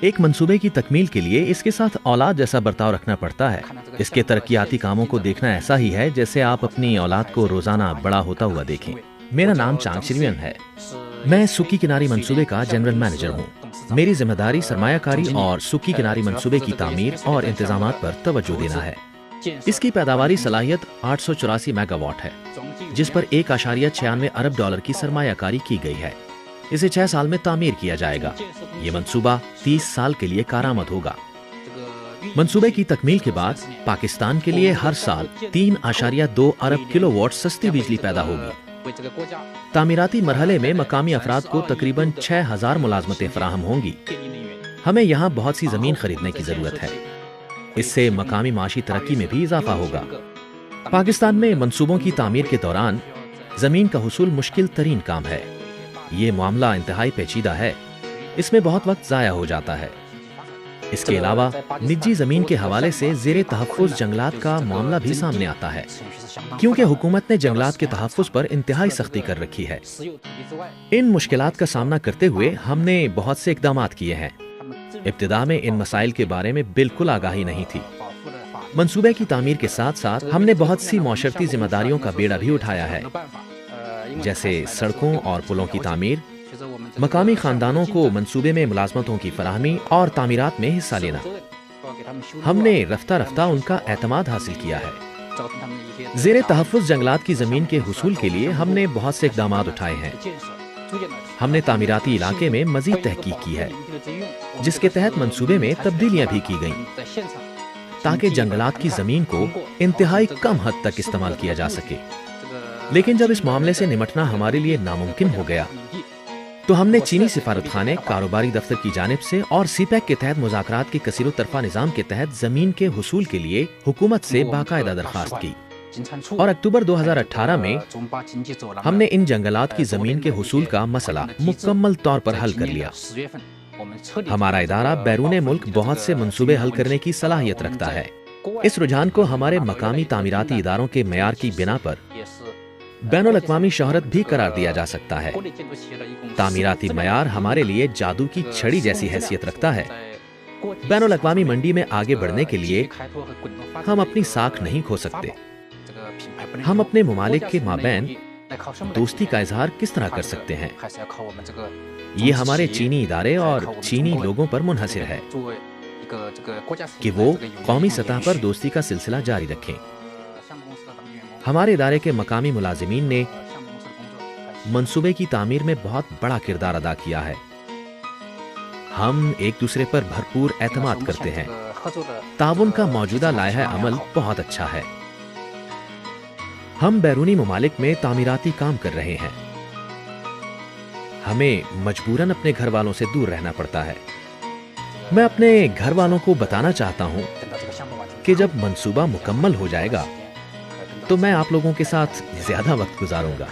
ایک منصوبے کی تکمیل کے لیے اس کے ساتھ اولاد جیسا برتاؤ رکھنا پڑتا ہے۔ اس کے ترقیاتی کاموں کو دیکھنا ایسا ہی ہے جیسے آپ اپنی اولاد کو روزانہ بڑا ہوتا ہوا دیکھیں۔ میرا نام چانگ شریون ہے۔ میں سکی کناری منصوبے کا جنرل مینیجر ہوں۔ میری ذمہ داری سرمایہ کاری اور سکی کناری منصوبے کی تعمیر اور انتظامات پر توجہ دینا ہے۔ اس کی پیداواری صلاحیت 884 میگا واٹ ہے، جس پر 1.96 ارب ڈالر کی سرمایہ کاری کی گئی ہے۔ اسے 6 سال میں تعمیر کیا جائے گا۔ یہ منصوبہ 30 سال کے لیے کارآمد ہوگا۔ منصوبے کی تکمیل کے بعد پاکستان کے لیے ہر سال 3.2 ارب کلو واٹ سستی بجلی پیدا ہوگی۔ تعمیراتی مرحلے میں مقامی افراد کو تقریباً 6000 ملازمتیں فراہم ہوں گی۔ ہمیں یہاں بہت سی زمین خریدنے کی ضرورت ہے۔ اس سے مقامی معاشی ترقی میں بھی اضافہ ہوگا۔ پاکستان میں منصوبوں کی تعمیر کے دوران زمین کا حصول مشکل ترین کام ہے۔ یہ معاملہ انتہائی پیچیدہ ہے۔ اس میں بہت وقت ضائع ہو جاتا ہے۔ اس کے علاوہ نجی زمین کے حوالے سے زیر تحفظ جنگلات کا معاملہ بھی سامنے آتا ہے، کیونکہ حکومت نے جنگلات کے تحفظ پر انتہائی سختی کر رکھی ہے۔ ان مشکلات کا سامنا کرتے ہوئے ہم نے بہت سے اقدامات کیے ہیں۔ ابتدا میں ان مسائل کے بارے میں بالکل آگاہی نہیں تھی۔ منصوبے کی تعمیر کے ساتھ ساتھ ہم نے بہت سی معاشرتی ذمہ داریوں کا بیڑا بھی اٹھایا ہے، جیسے سڑکوں اور پلوں کی تعمیر، مقامی خاندانوں کو منصوبے میں ملازمتوں کی فراہمی اور تعمیرات میں حصہ لینا۔ ہم نے رفتہ رفتہ ان کا اعتماد حاصل کیا ہے۔ زیر تحفظ جنگلات کی زمین کے حصول کے لیے ہم نے بہت سے اقدامات اٹھائے ہیں۔ ہم نے تعمیراتی علاقے میں مزید تحقیق کی ہے، جس کے تحت منصوبے میں تبدیلیاں بھی کی گئیں، تاکہ جنگلات کی زمین کو انتہائی کم حد تک استعمال کیا جا سکے۔ لیکن جب اس معاملے سے نمٹنا ہمارے لیے ناممکن ہو گیا، تو ہم نے چینی سفارت خانے، کاروباری دفتر کی جانب سے اور سی پیک کے تحت مذاکرات کے کثیر و طرفہ نظام کے تحت زمین کے حصول کے لیے حکومت سے باقاعدہ درخواست کی، اور اکتوبر 2018 میں ہم نے ان جنگلات کی زمین کے حصول کا مسئلہ مکمل طور پر حل کر لیا۔ ہمارا ادارہ بیرون ملک بہت سے منصوبے حل کرنے کی صلاحیت رکھتا ہے۔ اس رجحان کو ہمارے مقامی تعمیراتی اداروں کے معیار کی بنا پر بین الاقوامی شہرت بھی قرار دیا جا سکتا ہے۔ تعمیراتی معیار ہمارے لیے جادو کی چھڑی جیسی حیثیت رکھتا ہے۔ بین الاقوامی منڈی میں آگے بڑھنے کے لیے ہم اپنی ساکھ نہیں کھو سکتے۔ ہم اپنے ممالک کے مابین دوستی کا اظہار کس طرح کر سکتے ہیں؟ یہ ہمارے چینی ادارے اور چینی لوگوں پر منحصر ہے کہ وہ قومی سطح پر دوستی کا سلسلہ جاری رکھیں۔ ہمارے ادارے کے مقامی ملازمین نے منصوبے کی تعمیر میں بہت بڑا کردار ادا کیا ہے۔ ہم ایک دوسرے پر بھرپور اعتماد کرتے ہیں۔ تعاون کا موجودہ لائحہ عمل بہت اچھا ہے۔ ہم بیرونی ممالک میں تعمیراتی کام کر رہے ہیں۔ ہمیں مجبوراً اپنے گھر والوں سے دور رہنا پڑتا ہے۔ میں اپنے گھر والوں کو بتانا چاہتا ہوں کہ جب منصوبہ مکمل ہو جائے گا تو میں آپ لوگوں کے ساتھ زیادہ وقت گزاروں گا۔